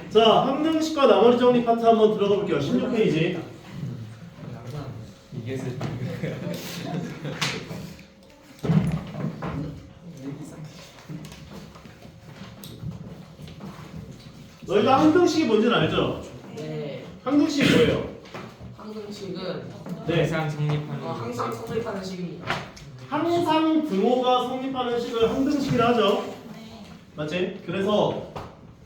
자, 항등식과 나머지 정리 파트 한번 들어가 볼게요. 16페이지. 이게 슬 너희가 항등식이 뭔지는 알죠? 네. 항등식이 뭐예요? 항등식은 네. 항상 성립하는 항상 성립하는 식입니다. 항상 등호가 성립하는 식을 항등식이라 하죠. 맞지? 그래서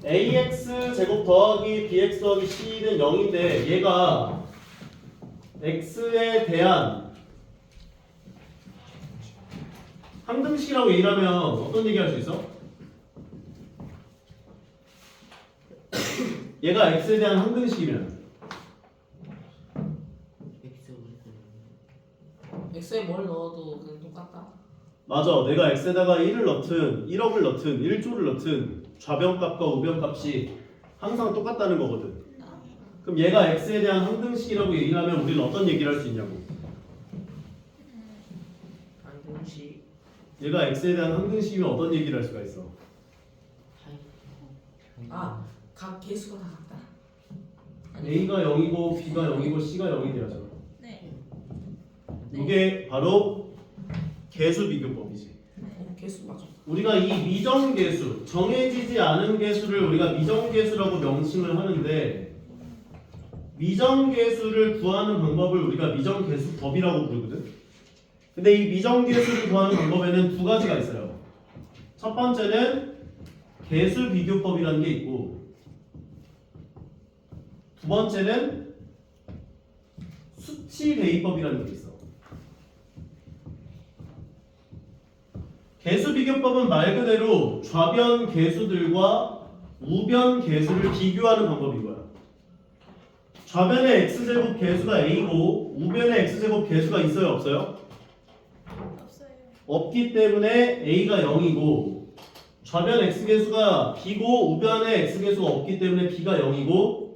ax 제곱 더하기 bx 더하기 c는 0인데 얘가 x에 대한 항등식이라고 얘기를 하면 어떤 얘기 할 수 있어? 얘가 x에 대한 항등식이면 x에 뭘 넣어도 그냥 똑같다. 맞아. 내가 x에다가 1을 넣든 1억을 넣든 1조를 넣든 좌변값과 우변값이 항상 똑같다는 거거든. 그럼 얘가 x에 대한 항등식이라고 얘기를 하면 우리는 어떤 얘기를 할 수 있냐고. 항등식. 얘가 x에 대한 항등식이면 어떤 얘기를 할 수가 있어? 각 개수가 다 같다. a가 0이고 b가 0이고 c가 0이 돼야죠. 네. 이게 바로 개수 비교법이지. 개수 맞아. 우리가 이 미정계수, 정해지지 않은 개수를 우리가 미정계수라고 명칭을 하는데 미정계수를 구하는 방법을 우리가 미정계수법이라고 부르거든. 근데 이 미정계수를 구하는 방법에는 두 가지가 있어요. 첫 번째는 개수 비교법이라는 게 있고 두 번째는 수치 대입법이라는 게 있어. 개수 비교법은 말 그대로 좌변 개수들과 우변 개수를 비교하는 방법인 거야. 좌변의 x제곱 개수가 a고 우변의 x제곱 개수가 있어요, 없어요? 없어요. 없기 때문에 a가 0이고 좌변 x개수가 b고 우변의 x개수가 없기 때문에 b가 0이고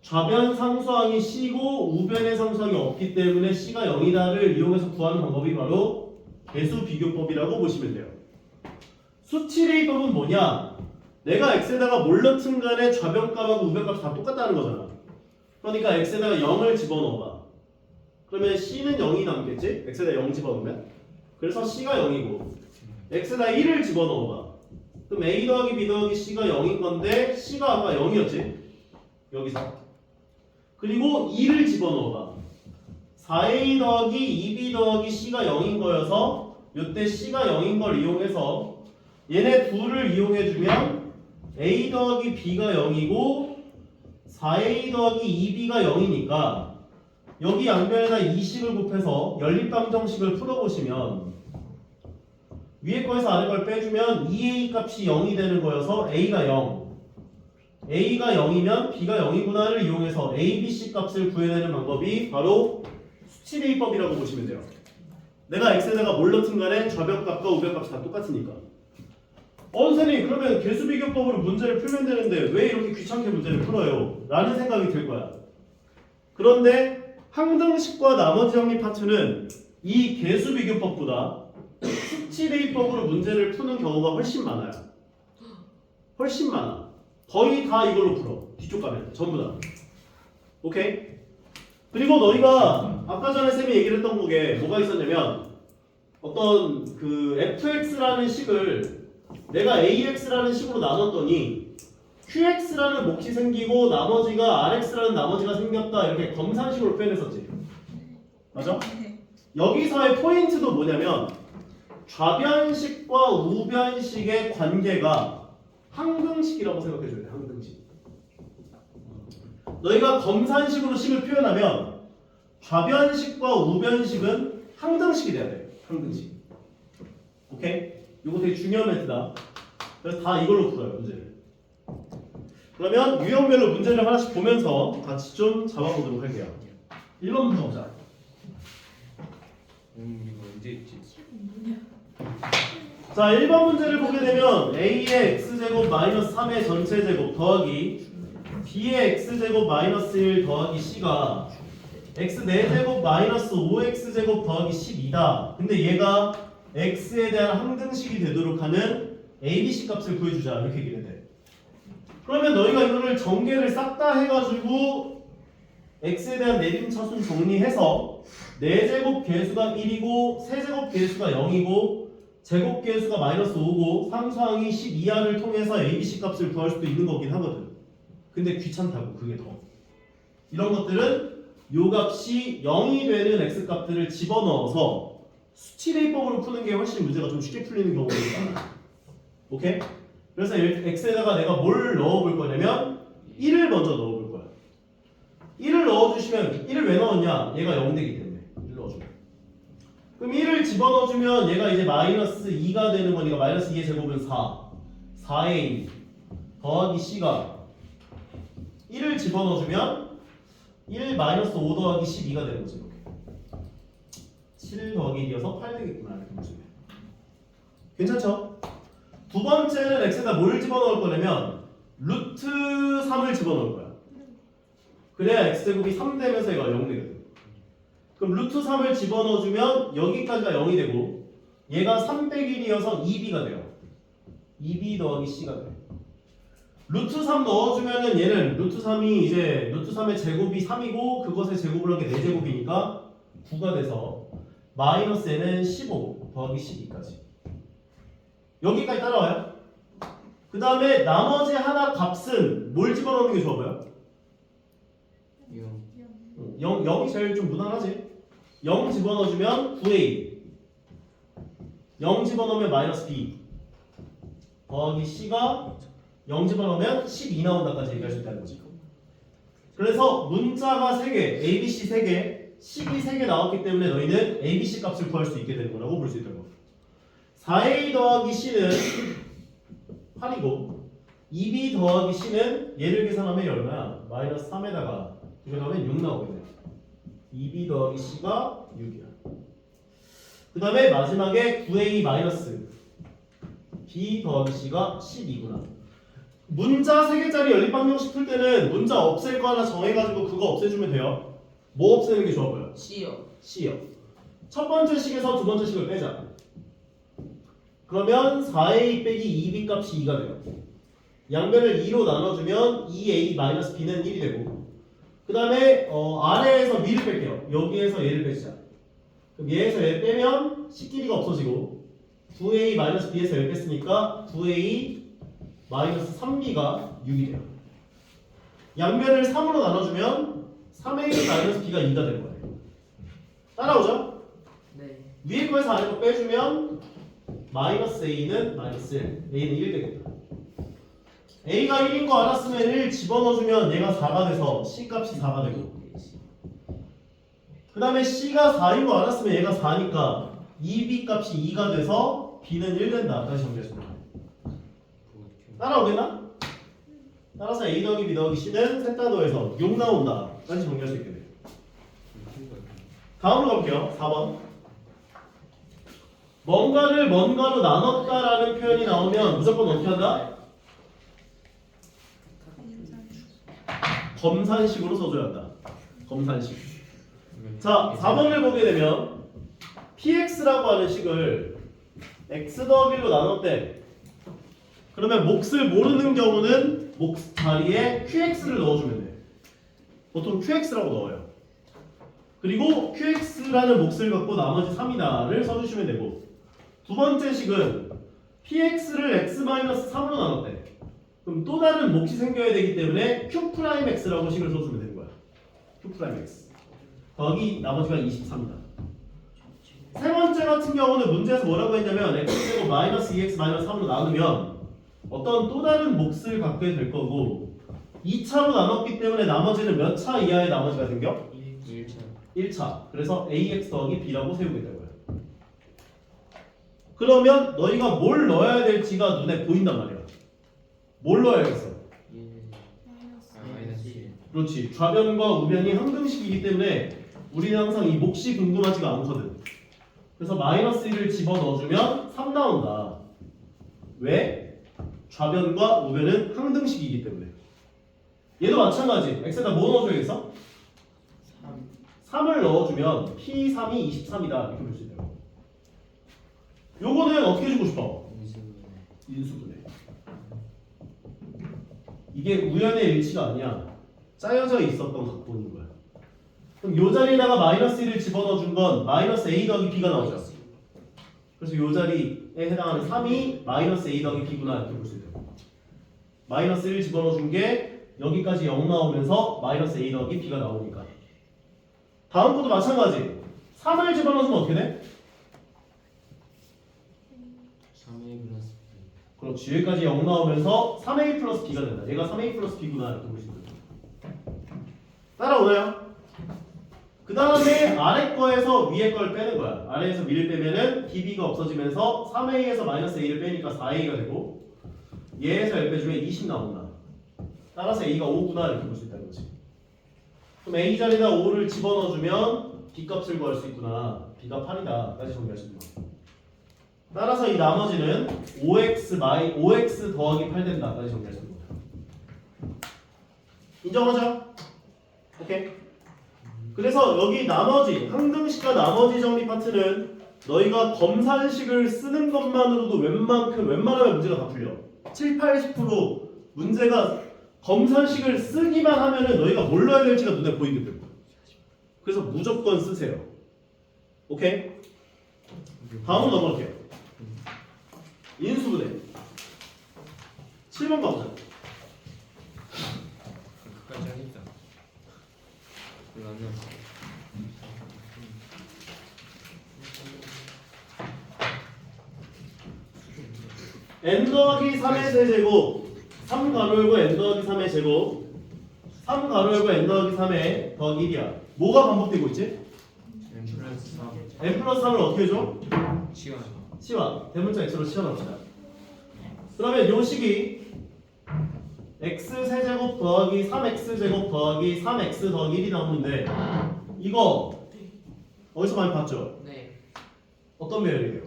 좌변 상수항이 c고 우변의 상수항이 없기 때문에 c가 0이다를 이용해서 구하는 방법이 바로 개수 비교법이라고 보시면 돼요. 수치 대입법은 뭐냐? 내가 x에다가 뭘 넣든 간에 좌변값하고 우변값이 다 똑같다는 거잖아. 그러니까 x에다가 0을 집어넣어봐. 그러면 c는 0이 남겠지? x에다 0 집어넣으면. 그래서 c가 0이고 x에다 1을 집어넣어봐. 그럼 a 더하기 b 더하기 c가 0인 건데 c가 아까 0이었지? 여기서. 그리고 2를 집어넣어봐. 4a 더하기 2b 더하기 c가 0인 거여서 이때 c가 0인 걸 이용해서 얘네 둘을 이용해주면 a 더하기 b가 0이고 4a 더하기 2b가 0이니까 여기 양변에다 2식을 곱해서 연립방정식을 풀어보시면 위에 거에서 아래 걸 빼주면 2a 값이 0이 되는 거여서 a가 0 a가 0이면 b가 0이구나를 이용해서 a, b, c 값을 구해내는 방법이 바로 수치 대입법이라고 보시면 돼요. 내가 x에다가 뭘 넣든 간에 좌변값과 우변값이 다 똑같으니까. 선생님 그러면 개수 비교법으로 문제를 풀면 되는데 왜 이렇게 귀찮게 문제를 풀어요? 라는 생각이 들 거야. 그런데 항등식과 나머지 정리 파트는 이 개수 비교법보다 수치 대입법으로 문제를 푸는 경우가 훨씬 많아요. 훨씬 많아. 거의 다 이걸로 풀어. 뒤쪽 가면 전부 다. 오케이? 그리고 너희가 아까 전에 쌤이 얘기를 했던 거에 뭐가 있었냐면 어떤 그 fx라는 식을 내가 ax라는 식으로 나눴더니 qx라는 몫이 생기고 나머지가 rx라는 나머지가 생겼다 이렇게 검산식으로 표현했었지. 맞아? 여기서의 포인트도 뭐냐면 좌변식과 우변식의 관계가 항등식이라고 생각해줘야 돼. 항등식. 너희가 검산식으로 식을 표현하면 좌변식과 우변식은 항등식이 돼야 돼. 항등식. 오케이? 이거 되게 중요한 멘트다. 그래서 다 이걸로 풀어요. 문제를. 그러면 유형별로 문제를 하나씩 보면서 같이 좀 잡아보도록 할게요. 1번 문제 보자. 이거 언제 있지? 자, 1번 문제를 보게 되면 a의 x제곱 마이너스 3의 전체 제곱 더하기 b의 x제곱 마이너스 1 더하기 c가 x 4제곱 마이너스 5x제곱 더하기 12다. 근데 얘가 x에 대한 항등식이 되도록 하는 abc 값을 구해주자 이렇게 얘기를 해. 그러면 너희가 이거를 전개를 싹 다 해가지고 x에 대한 내림차순 정리해서 4제곱 계수가 1이고 세제곱 계수가 0이고 제곱 계수가 마이너스 5고 상수항이 12하를 통해서 abc 값을 구할 수도 있는 거긴 하거든. 근데 귀찮다고 그게 더. 이런 것들은 요 값이 0이 되는 x 값들을 집어넣어서 수치대입법으로 푸는 게 훨씬 문제가 좀 쉽게 풀리는 경우가 많아. 오케이? 그래서 x에다가 내가 뭘 넣어볼 거냐면 1을 먼저 넣어볼 거야. 1을 넣어주시면 1을 왜 넣었냐? 얘가 0 되기 때문에 1 넣어주면. 그럼 1을 집어넣어주면 얘가 이제 마이너스 2가 되는 거니까 마이너스 2의 제곱은 4 4a 더하기 c가 1을 집어넣어주면 1 마이너스 5 더하기 12가 되는 거지. 7 더하기 1이어서 8 되겠구나 이렇게 보시면 괜찮죠? 두 번째는 x에다 뭘 집어넣을 거냐면 루트 3을 집어넣을 거야. 그래야 x제곱이 3 되면서 얘가 0 되거든. 그럼 루트 3을 집어넣어주면 여기까지가 0이 되고 얘가 3 빼기 1이어서 2b가 돼요. 2b 더하기 c가 돼. 루트 3 넣어주면은 얘는 루트 3이 이제 루트 3의 제곱이 3이고 그것의 제곱을 한 게 4제곱이니까 9가 돼서 마이너스 n은 15 더하기 12까지 여기까지 따라와요. 그 다음에 나머지 하나 값은 뭘 집어넣는 게 좋아 보여? 0이 제일 좀 무난하지. 0 집어넣어주면 9a 0 집어넣으면 마이너스 b 더하기 c가 0 집어넣으면 12 나온다까지 얘기할 수 있다는 거지. 그래서 문자가 3개, ABC 3개, 식이 3개 나왔기 때문에 너희는 ABC 값을 구할 수 있게 되는 거라고 볼 수 있다고. 4a 더하기 c는 8이고 2b 더하기 c는 얘를 계산하면 얼마야? 마이너스 3에다가 계산하면 6 나오겠네. 2b 더하기 c가 6이야. 그 다음에 마지막에 9a 마이너스 b 더하기 c가 12구나. 문자 3개짜리 연립방정식 풀 때는 문자 없앨 거 하나 정해가지고 그거 없애주면 돼요. 뭐 없애는 게 좋아 보여? C요. C요. 첫 번째 식에서 두 번째 식을 빼자. 그러면 4a 빼기 2b 값이 2가 돼요. 양변을 2로 나눠주면 2a-b는 1이 되고 그 다음에 아래에서 위를 뺄게요. 여기에서 얘를 빼자. 그럼 얘에서 얘 빼면 식길이가 없어지고 9a-b에서 얘를 뺐으니까 9a-3b가 6이 돼요. 양변을 3으로 나눠주면 3a-b가 2가 되는 거예요. 따라오죠? 네. 위에 거에서 아래 거 빼주면 마이너스 a는 마이너스 1, a는 1 되겠다. a가 1인 거 알았으면 1 집어넣어주면 얘가 4가 돼서 c 값이 4가 되고 그 다음에 c가 4인 거 알았으면 얘가 4니까 2b 값이 2가 돼서 b는 1 된다. 다시 정리했습니다. 따라오겠나? 따라서 a 더하기 b 더하기 c는 셋 다 더해서 6 나온다. 다시 정리할 수 있게 돼요. 다음으로 가볼게요. 4번. 뭔가를 뭔가로 나눴다라는 표현이 나오면 무조건 어떻게 한다? 검산식으로 써줘야 한다. 검산식. 자, 4번을 보게 되면 px라고 하는 식을 x 더하기로 나눴대. 그러면 몫을 모르는 경우는 몫 자리에 qx를 넣어주면 돼. 보통 qx라고 넣어요. 그리고 qx라는 몫을 갖고 나머지 3이다를 써주시면 되고 두 번째 식은 px를 x-3으로 나눴대. 그럼 또 다른 몫이 생겨야 되기 때문에 q'x라고 식을 써주면 되는 거야. q'x 더하기 나머지가 23이다. 세 번째 같은 경우는 문제에서 뭐라고 했냐면 x제곱 마이너스 2x 마이너스 3으로 나누면 어떤 또 다른 몫을 갖게 될 거고 2차로 나눴기 때문에 나머지는 몇 차 이하의 나머지가 생겨? 1차. 그래서 ax 더하기 b라고 세우게 될 거야. 그러면 너희가 뭘 넣어야 될지가 눈에 보인단 말이야. 뭘 넣어야겠어? 그렇지. 좌변과 우변이 항등식이기 때문에 우리는 항상 이 몫이 궁금하지가 않거든. 그래서 마이너스 1을 집어넣어주면 3 나온다. 왜? 좌변과 우변은 항등식이기 때문에. 얘도 마찬가지. x에다 뭐 넣어줘야겠어? 3을 넣어주면 P3이 23이다 이렇게 볼 수 있다고. 요거는 어떻게 주고 싶어? 인수분해. 인수분해. 이게 우연의 일치가 아니야. 짜여져 있었던 각본인 거야. 그럼 요 자리에다가 마이너스 1을 집어넣어 준 건 마이너스 a 더하기 b가 나오죠. 그래서 요 자리에 해당하는 3이 마이너스 a 더하기 b구나 이렇게 볼 수 있어요. 마이너스 1 집어넣어 준 게 여기까지 0 나오면서 마이너스 a 더하기 b가 나오니까. 다음 것도 마찬가지. 3을 집어넣으면 어떻게 돼? 3A 플러스 B. 그렇지. 여기까지 0 나오면서 3a 플러스 b가 된다. 얘가 3a 플러스 b구나 이렇게 볼 수 있어요. 따라오나요? 그 다음에 아래 거에서 위에 걸 빼는 거야. 아래에서 위를 빼면은 BB가 없어지면서 3A에서 마이너스 A를 빼니까 4A가 되고 얘에서 L 빼주면 20 나온다. 따라서 A가 5구나 이렇게 볼 수 있다는 거지. 그럼 A 자리에다 5를 집어넣어주면 B 값을 구할 수 있구나. B가 8이다까지 정리할 수 있는 거야. 따라서 이 나머지는 5x 더하기 8 된다까지 정리할 수 있는 거야. 인정하죠? 오케이. 그래서 여기 나머지 항등식과 나머지 정리 파트는 너희가 검산식을 쓰는 것만으로도 웬만하면 문제가 다 풀려. 7, 80% 문제가 검산식을 쓰기만 하면은 너희가 뭘 넣어야 될지가 눈에 보이게 될 거야. 그래서 무조건 쓰세요. 오케이? 다음으로 넘어갈게요. 인수분해. 7번 가보자. 끝까지 하겠다. 그러면 n 더하기 3의 세제곱 3 가로 열고 n 더하기 3의 제곱 3 가로 열고 n 더하기 3의 더하기 1이야. 뭐가 반복되고 있지? N 플러스 3. n 플러스 3을 어떻게 줘? 시간. 치환. 대문자 x로 치환합시다. 그러면 요 식이 x 세제곱 더하기 3x 제곱 더하기 3x 더하기 1이 나오는데 이거 어디서 많이 봤죠? 네. 어떤 배열이에요?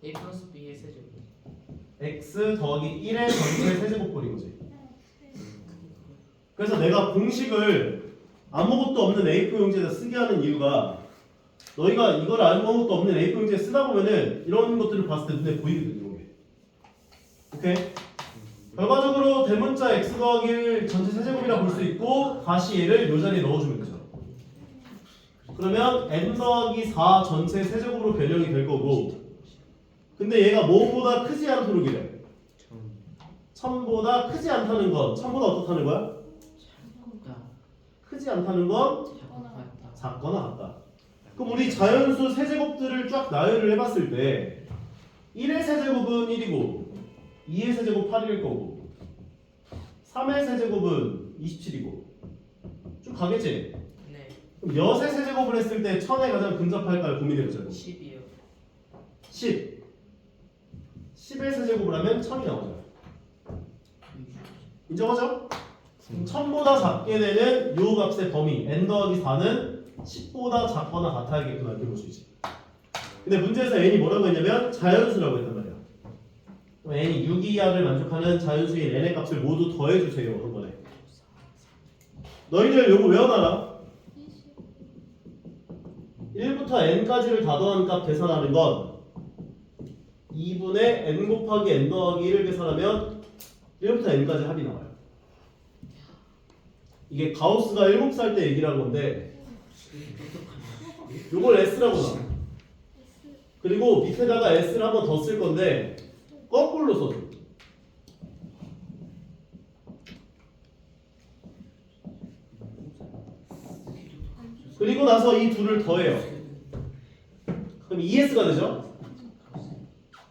A 플러스 B의 세제곱. x 더하기 1의 전체 세제곱꼴인 거지. 그래서 내가 공식을 아무것도 없는 A4 용지에다 쓰게 하는 이유가 너희가 이걸 아무것도 없는 A4 용지에 쓰다 보면은 이런 것들을 봤을 때 눈에 보이거든. 이런 게. 오케이? 결과적으로 대문자 x 더하기 1 전체 세제곱이라 볼 수 있고 다시 얘를 요 자리에 넣어주면 되죠. 그러면 n 더하기 4 전체 세제곱으로 변형이 될 거고 근데 얘가 뭐보다 크지 않도록 이래. 1000보다 크지 않다는 건 1000보다 어떻다는 거야? 크지 않다는 건 작거나 같다. 그럼 우리 자연수 세제곱들을 쫙 나열을 해봤을 때 1의 세제곱은 1이고 2의 세제곱 8일 거고 3의 세제곱은 27이고 쭉 가겠지? 네. 그럼 여의 세제곱을 했을 때 1000에 가장 근접할까요? 고민해보자고. 10이요. 10 10의 세제곱을 하면 1000이 나오죠. 인정하죠? 1000보다 작게 되는 요 값의 범위 n 더하기 4는 10보다 작거나 같아야겠구나 이렇게 볼 수 있지. 근데 문제에서 n이 뭐라고 했냐면 자연수라고 했단 말이야. 그럼 n이 6 이하를 만족하는 자연수인 n의 값을 모두 더해주세요 한 번에. 너희들 요거 외워놔라. 1부터 n까지를 다 더한 값 계산하는 건 2분의 n 곱하기 n 더하기 1을 계산하면 1부터 n까지 합이 나와요. 이게 가우스가 7살 때 얘기를 한 건데 요걸 S라고 놔. 그리고 밑에다가 S를 한 번 더 쓸 건데 거꾸로 써줘. 그리고 나서 이 둘을 더해요. 그럼 ES가 되죠?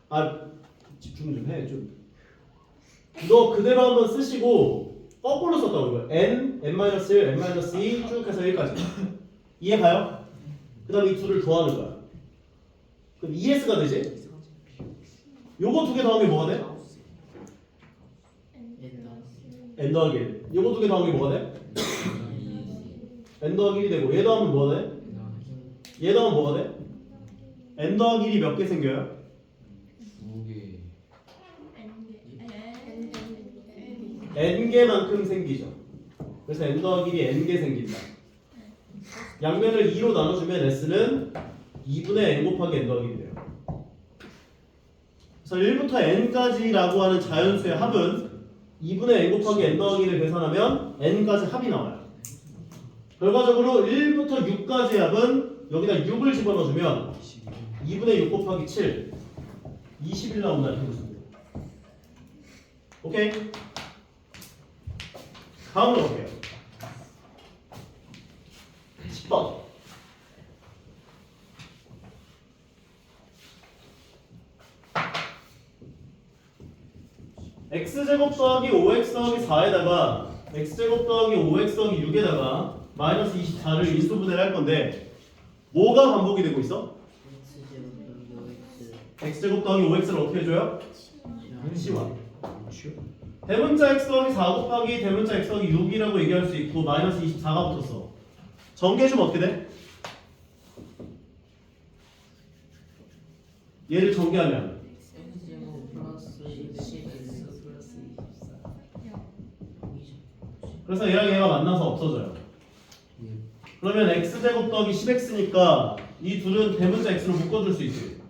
아 집중 좀 해. 좀. 이거 그대로 한번 쓰시고 거꾸로 썼다고 이거예요. n, n-1, n-2 쭉 해서 1까지. 이해 가요? 그 다음에 이 둘을 더하는 거야. 그럼 ES가 되지? 요거 두 개 더하면 뭐가 돼? n 더하기 1. 요거 두 개 더하면 뭐가 돼? n 더하기 1이 되고 얘 더하면 뭐가 돼? 얘 더하면 뭐가 돼? n 더하기 1이 몇 개 생겨요? 2개. n개만큼 생기죠. 그래서 n 더하기 1이 n개 생긴다. 양면을 2로 나눠주면 s는 2분의 n 곱하기 n 더하기 1이 돼요. 자, 1부터 n까지라고 하는 자연수의 합은 2분의 n 곱하기 n 더하기를 계산하면 n까지 합이 나와요. 결과적으로 1부터 6까지의 합은 여기다 6을 집어넣어주면 2분의 6 곱하기 7 21 나온다 이렇게 보시면 돼요. 오케이? 다음으로 볼게요. 10번. x제곱 더하기 5x 더하기 4에다가 x제곱 더하기 5x 더하기 6에다가 마이너스 24를 인수분해를 할 건데 뭐가 반복이 되고 있어? x제곱 더하기 5x를 어떻게 해줘요? 시와 대문자 x 더하기 4 곱하기 대문자 x 더하기 6이라고 얘기할 수 있고 마이너스 24가 붙었어. 전개해주면 어떻게 돼? 얘를 전개하면 x제곱 플러스 10x 플러스 24 그래서 얘랑 얘가 만나서 없어져요. 그러면 x제곱 더하기 10x니까 이 둘은 대문자 x로 묶어줄 수 있지.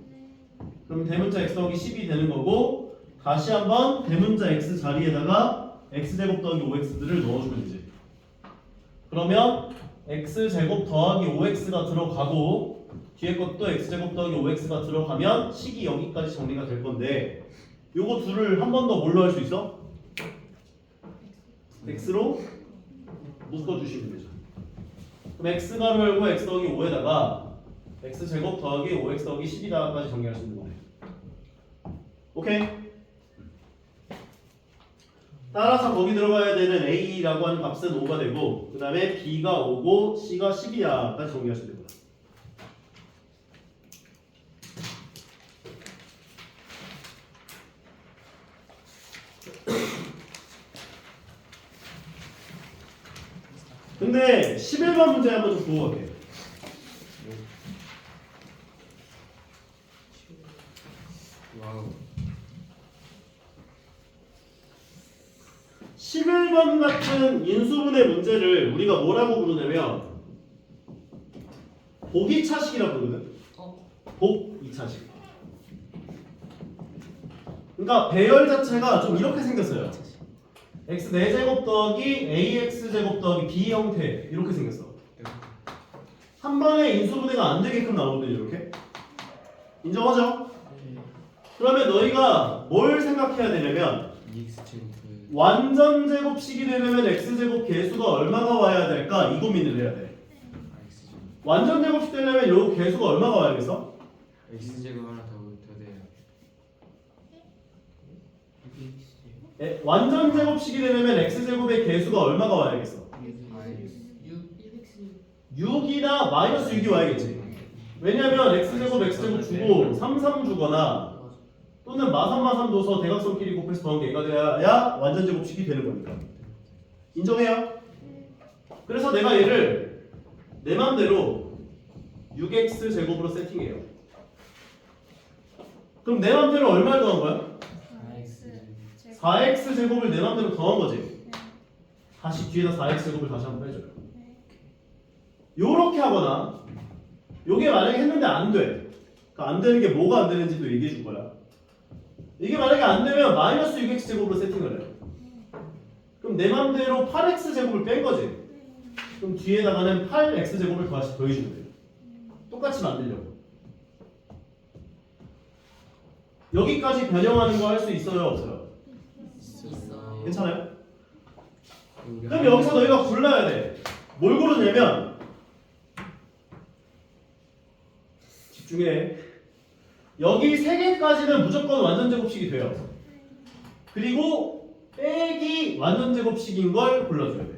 그럼 대문자 x 더하기 10이 되는 거고 다시 한번 대문자 x 자리에다가 x제곱 더하기 5x들을 넣어주면 되지. 그러면 x제곱 더하기 5x가 들어가고 뒤에 것도 x제곱 더하기 5x가 들어가면 식이 여기까지 정리가 될 건데 요거 둘을 한 번 더 뭘로 할 수 있어? x로 묶어주시면 되죠. 그럼 x가로 열고 x 더하기 5에다가 x제곱 더하기 5x 더하기 10이다까지 정리할 수 있는 거네. 오케이? 따라서 거기 들어가야 되는 a라고 하는 값은 5가 되고 그 다음에 b가 5고 c가 10이야까지 정리할 수 있는 거야. 근데 11번 문제 한번 좀 보고 갈게요. 와우. 11번 같은 인수분해 문제를 우리가 뭐라고 부르냐면 복2차식이라고 부르거든. 복2차식. 그러니까 배열 자체가 좀 이렇게 생겼어요. x 4제곱 더하기 ax제곱 더하기 b 형태 이렇게 생겼어. 한 번에 인수분해가 안 되게끔 나오거든요. 이렇게. 인정하죠? 그러면 너희가 뭘 생각해야 되냐면 EX 제곱 완전 제곱식이 되려면 x제곱 개수가 얼마가 와야 될까? 이 고민을 해야 돼. X 제곱 완전 제곱식 되려면 요 개수가 얼마가 와야겠어? X 제곱 하나 더 돼요. 완전 제곱식이 되려면 x제곱의 개수가 얼마가 와야겠어? 6이나 마이너스 6이 와야겠지. 왜냐면 x제곱 x제곱 주고 3, 3 주거나 또는 마삼 둬서 대각선끼리 곱해서 더한 게 얘가 돼야 완전 제곱식이 되는 거니까. 인정해요? 그래서 내가 얘를 내 맘대로 6x 제곱으로 세팅해요. 그럼 내 맘대로 얼마를 더한 거야? 4x 제곱을 내 맘대로 더한 거지. 다시 뒤에다 4x 제곱을 다시 한번 빼줘요. 요렇게 하거나 요게 만약에 했는데 안 돼. 그러니까 안 되는 게 뭐가 안 되는지도 얘기해 줄 거야. 이게 만약에 안 되면 마이너스 6x 제곱으로 세팅을 해요. 그럼 내 맘대로 8x 제곱을 뺀 거지. 그럼 뒤에다가는 8x 제곱을 다시 더해주면 돼요. 똑같이 만들려고. 여기까지 변형하는 거 할 수 있어요, 없어요? 있어. 괜찮아요? 그럼 여기서 너희가 골라야 돼. 뭘 고르냐면 집중해. 여기 3개까지는 무조건 완전 제곱식이 돼요. 그리고 빼기 완전 제곱식인 걸 골라줘야 돼.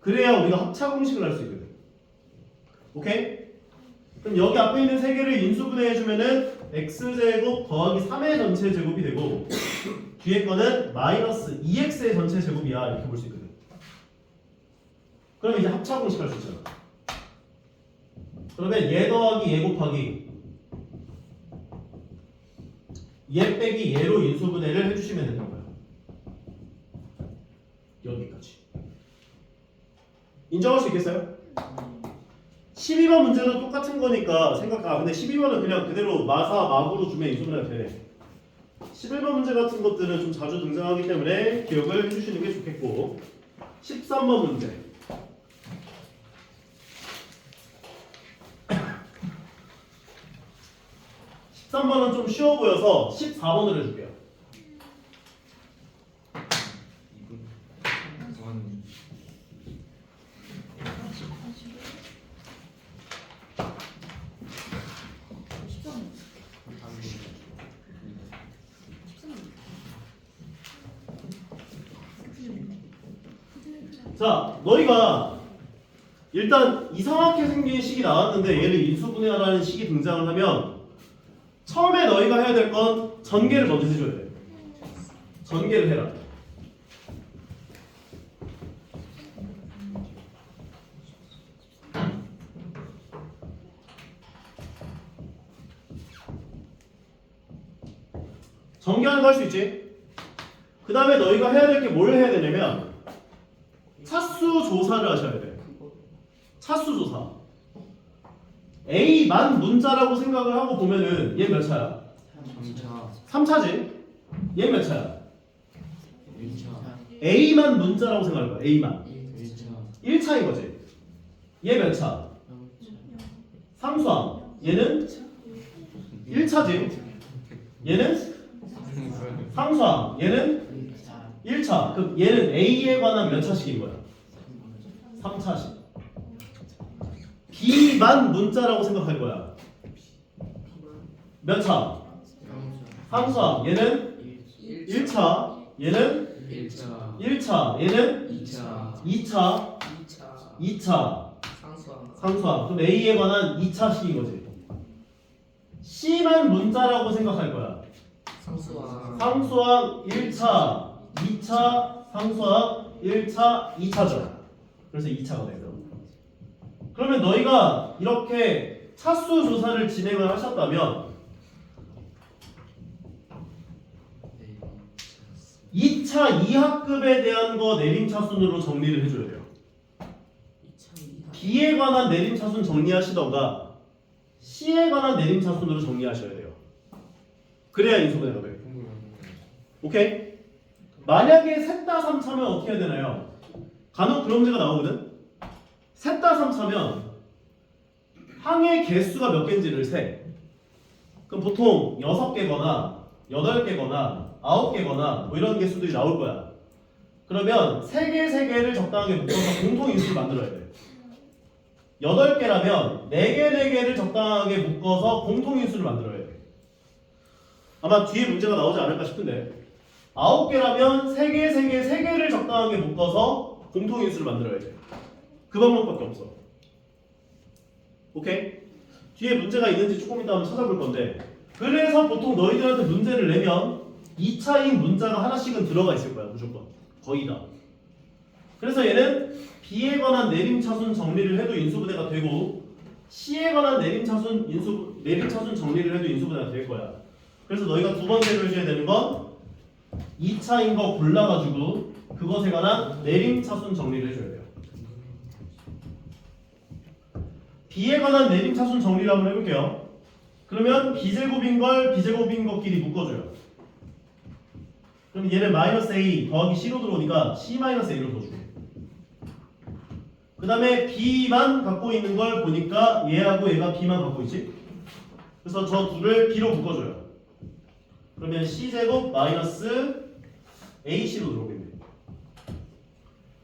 그래야 우리가 합차 공식을 할 수 있거든. 오케이? 그럼 여기 앞에 있는 3개를 인수분해해주면은 x제곱 더하기 3의 전체 제곱이 되고 뒤에 거는 마이너스 2x의 전체 제곱이야. 이렇게 볼 수 있거든. 그러면 이제 합차 공식 할 수 있잖아. 그러면 얘 더하기 얘 곱하기 얘 빼기 얘로 인수분해를 해주시면 되는 거야. 여기까지. 인정할 수 있겠어요? 12번 문제도 똑같은 거니까 근데 12번은 그냥 그대로 마구로 주면 인수분해가 되네. 11번 문제 같은 것들은 좀 자주 등장하기 때문에 기억을 해주시는 게 좋겠고 13번 문제 13번은 좀 쉬워 보여서 14번을 해줄게요. 이분 원 자, 너희가 일단 이상하게 생긴 식이 나왔는데 얘를 인수분해하라는 식이 등장을 하면 처음에 너희가 해야 될 건 전개를 먼저 해줘야 돼. 전개를 해라. 전개하는 거 할 수 있지? 그 다음에 너희가 해야 될 게 뭘 해야 되냐면 차수 조사를 하셔야 돼. 차수 조사. A만 문자라고 생각을 하고 보면은 얘 몇 차야? 3차 3차지? 얘 몇 차야? 1차 A만 문자라고 생각할 거야. A만 1차 1차인 거지. 얘 몇 차? 상수항. 얘는 1차지. 얘는 상수항. 얘는 1차. 그럼 얘는 A에 관한 몇 차씩인 거야? 3차씩. B만 문자라고 생각할 거야. 몇 차? 상수항. 얘는 1차. 얘는 1차 1차. 얘는 2차 2차. 2차 2차. 상수항 상수항. 그럼 A에 관한 2차식인 거지. C만 문자라고 생각할 거야. 상수항 상수항 1차, 2차, 상수항 1차, 2차죠. 그래서 2차가 되죠. 그러면 너희가 이렇게 차수 조사를 진행을 하셨다면 2차 2하급에 대한 거 내림차순으로 정리를 해줘야 돼요. 2차 2하 B에 관한 내림차순 정리하시던가 C에 관한 내림차순으로 정리하셔야 돼요. 그래야 인수분해가 돼요. 오케이? 만약에 셋 다 3차면 어떻게 해야 되나요? 간혹 그런 문제가 나오거든? 셋 다 3차면 항의 개수가 몇 개인지를 세. 그럼 보통 6개거나 8개거나 9개거나 뭐 이런 개수들이 나올 거야. 그러면 3개를 적당하게 묶어서 공통 인수를 만들어야 돼. 8개라면 4개를 적당하게 묶어서 공통 인수를 만들어야 돼. 아마 뒤에 문제가 나오지 않을까 싶은데 9개라면 3개를 적당하게 묶어서 공통 인수를 만들어야 돼. 그 방법밖에 없어. 오케이? 뒤에 문제가 있는지 조금 이따 한번 찾아볼 건데 그래서 보통 너희들한테 문제를 내면 2차인 문자가 하나씩은 들어가 있을 거야. 무조건. 거의 다. 그래서 얘는 B에 관한 내림차순 정리를 해도 인수분해가 되고 C에 관한 내림차순 정리를 해도 인수분해가 될 거야. 그래서 너희가 두 번째로 해줘야 되는 건 2차인 거 골라가지고 그것에 관한 내림차순 정리를 해줘야 돼요. B에 관한 내림차순 정리를 한번 해볼게요. 그러면 B제곱인 걸 B제곱인 것끼리 묶어줘요. 그럼 얘는 마이너스 A 더하기 C로 들어오니까 C-A로 넣어줄게. 그 다음에 B만 갖고 있는 걸 보니까 얘하고 얘가 B만 갖고 있지? 그래서 저 둘을 B로 묶어줘요. 그러면 C제곱 마이너스 AC로 들어오겠네.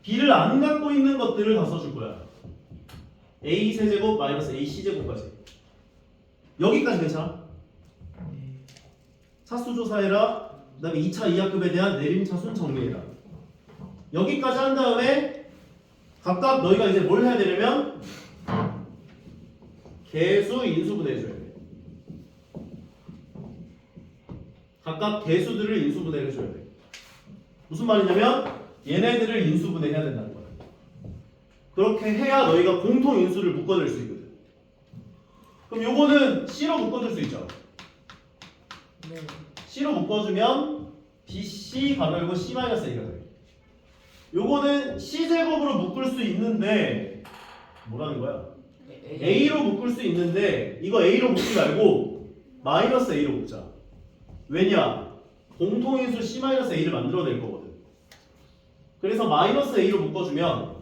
B를 안 갖고 있는 것들을 다 써줄 거야. A 세제곱 마이너스 A C제곱까지. 여기까지 괜찮아? 차수조사해라. 그 다음에 2차 2하급에 대한 내림차순 정리해라. 여기까지 한 다음에 각각 너희가 이제 뭘 해야 되냐면 개수 인수분해 해줘야 돼. 각각 개수들을 인수분해를 해줘야 돼. 무슨 말이냐면 얘네들을 인수분해해야 된다는 거야. 그렇게 해야 너희가 공통 인수를 묶어낼 수 있거든. 그럼 요거는 C로 묶어줄 수 있죠. 네 C로 묶어주면 BC 가열고 C-A가 돼. 요거는 C제곱으로 묶을 수 있는데 뭐라는 거야? A로 묶을 수 있는데 이거 A로 묶지 말고 마이너스 A로 묶자. 왜냐? 공통인수 C-A를 만들어낼 거거든. 그래서 마이너스 A로 묶어주면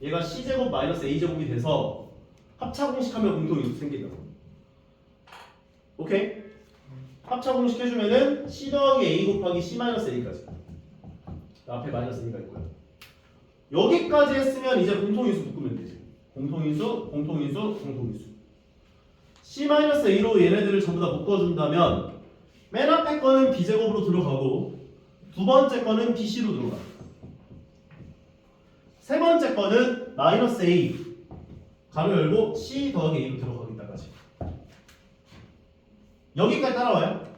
얘가 C제곱 마이너스 A제곱이 돼서 합차공식하면 공통인수 생긴다. 오케이? 합차공식 해주면은 C 더하기 A 곱하기 C-A까지. 앞에 마이너스 A가 있고요. 여기까지 했으면 이제 공통인수 묶으면 되지. 공통인수, 공통인수, 공통인수. C-A로 얘네들을 전부 다 묶어준다면 맨 앞에 거는 B제곱으로 들어가고 두 번째 거는 BC로 들어가. 세 번째 거는 마이너스 A 가로 열고 C 더하기 A로 들어가기까지. 여기까지 따라와요.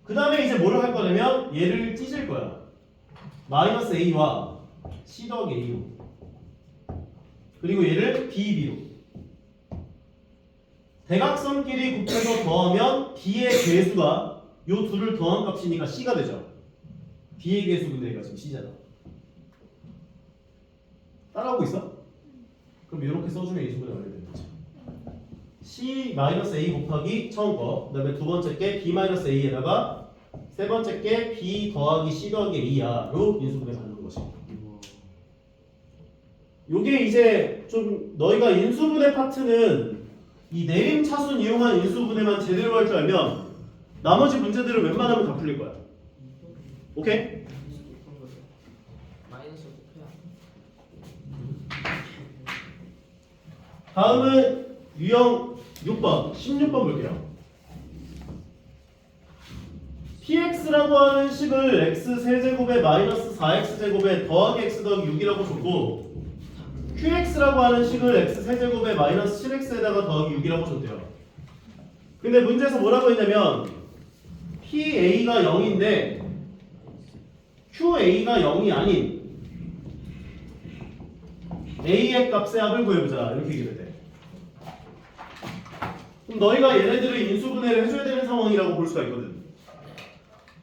그 다음에 이제 뭐를 할 거냐면 얘를 찢을 거야. 마이너스 A와 C 더하기 A로. 그리고 얘를 BB로. 대각선끼리 곱해서 더하면 B의 개수가 요 둘을 더한 값이니까 C가 되죠. B의 개수 근데 얘가 지금 C잖아. 따라오고 있어? 그럼 이렇게 써주면 인수분해 완료되는 거지. C-A 곱하기 처음 거, 그 다음에 두 번째 게 B-A에다가 세 번째 게 B 더하기 C 더하기 A야로 인수분해 가는 것이. 요게 이제 좀 너희가 인수분해 파트는 이 내림 차순 이용한 인수분해만 제대로 할 줄 알면 나머지 문제들은 웬만하면 다 풀릴 거야. 오케이? 마이너스 곱해야. 다음은 유형 6번, 16번 볼게요. px라고 하는 식을 x 세제곱에 마이너스 4x제곱에 더하기 x 더하기 6이라고 줬고 qx라고 하는 식을 x 세제곱에 마이너스 7x에다가 더하기 6이라고 줬대요. 근데 문제에서 뭐라고 했냐면 pa가 0인데 qa가 0이 아닌 a의 값의 합을 구해보자 이렇게 얘기를 돼. 그럼 너희가 얘네들을 인수분해를 해줘야 되는 상황이라고 볼 수가 있거든.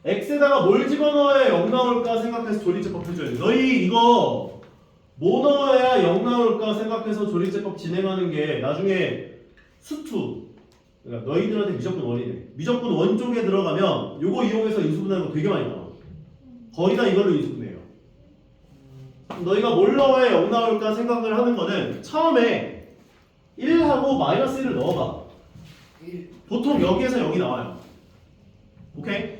x에다가 뭘 집어넣어야 0 나올까 생각해서 조리제법 해줘야 돼. 너희 이거 뭐 넣어야 0 나올까 생각해서 조리제법 진행하는 게 나중에 수투, 그러니까 너희들한테 무조건 원이네. 무조건 원 쪽에 들어가면 요거 이용해서 인수분해하는 거 되게 많이 나와. 거의 다 이걸로 인수분해해요. 너희가 뭘 넣어야 0 나올까 생각을 하는 거는 처음에 1하고 마이너스 1을 넣어봐. 보통 여기에서 0이 나와요. 오케이?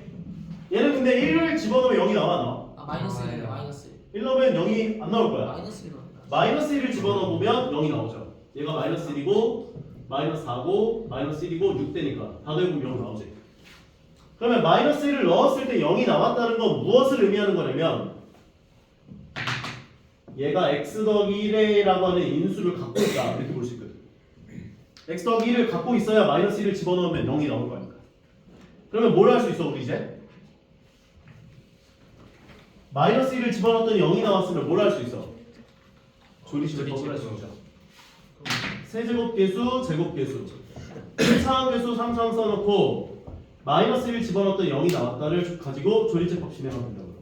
얘는 근데 1을 집어넣으면 0이 나와, 안 나와? 아 마이너스 1이네 마이너스 1. 1 넣으면 0이 안 나올 거야. 마이너스 1. 마이너스 1을 집어넣으면 0이 나오죠. 얘가 마이너스 1이고 마이너스 4고 마이너스 1이고 6대니까 다 더해보면 0 나오지. 그러면 마이너스 1을 넣었을 때 0이 나왔다는 건 무엇을 의미하는 거냐면 얘가 x 더하기 1이라고 하는 인수를 갖고 있다 이렇게 볼 수 있거든. x 더하기 1을 갖고 있어야 마이너스 1을 집어넣으면 0이 나올 거니까. 그러면 뭘 할 수 있어 우리 이제? 마이너스 1을 집어넣었더니 0이 나왔으면 뭘 할 수 있어? 조리제법을 할 수 있죠. 세제곱계수, 제곱계수 1차항계수, 3차항 써놓고 마이너스 1 집어넣었더니 0이 나왔다를 가지고 조리제법 진행하면 된다고요.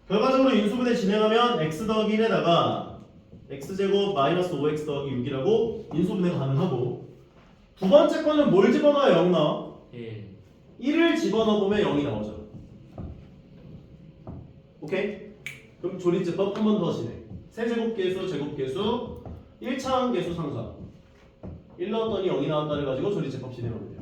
결과적으로 인수분해 진행하면 x 더하기 1에다가 x제곱 마이너스 5x 더하기 6이라고 인수분해가 가능하고 두 번째 거는 뭘 집어넣어야 0 나와? 1을 집어넣으면 0이 나오죠. 오케이? 그럼 조리제법 한 번 더 진행. 세제곱계수, 제곱계수 1차항 계수 상사 1 넣었더니 0이 나왔다를 가지고 조리제법 진행하면 돼요.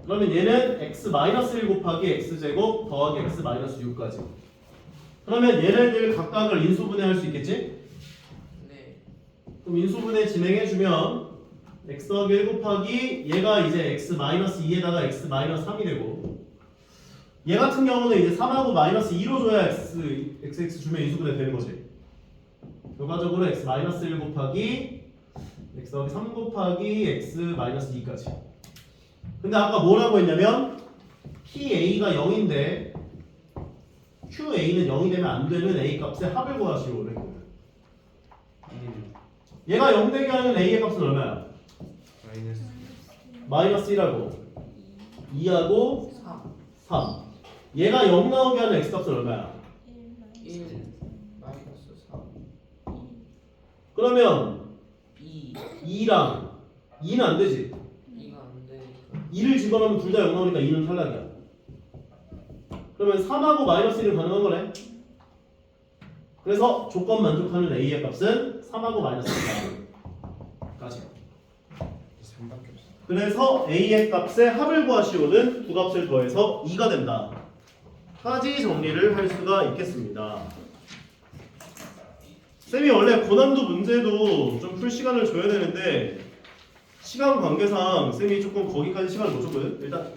그러면 얘는 x-1 곱하기 x제곱 더하기 x-6까지. 그러면 얘네들 각각을 인수분해할 수 있겠지? 네. 그럼 인수분해 진행해주면 x 더하기 1 곱하기 얘가 이제 x-2에다가 x-3이 되고 얘 같은 경우는 이제 3하고 마이너스 2로 줘야 x 주면 인수분해 되는 거지. 결과적으로 x-1 곱하기 x 더하기 3 곱하기 x-2까지. 근데 아까 뭐라고 했냐면 PA가 0인데 QA는 0이 되면 안 되는 A 값의 합을 구하시오 그랬거든. 얘가 0 되게 하는 A의 값은 얼마야? 마이너스 1하고 2하고 3. 3. 얘가 0 나오게 하는 x값은 얼마야? 1 마이너스 4 그러면 2 2랑 2는 안 되지. 2가 안 되니까 2를 집어넣으면 둘 다 0 나오니까 2는 탈락이야. 그러면 3하고 마이너스 1은 가능한 거네. 그래서 조건 만족하는 a의 값은 3하고 마이너스 1까지. 3밖에 없어. 그래서 a의 값의 합을 구하시오는 두 값을 더해서 2가 된다. 까지 정리를 할 수가 있겠습니다. 쌤이 원래 고난도 문제도 좀 풀 시간을 줘야 되는데 시간 관계상 쌤이 조금 거기까지 시간을 못 줬거든. 일단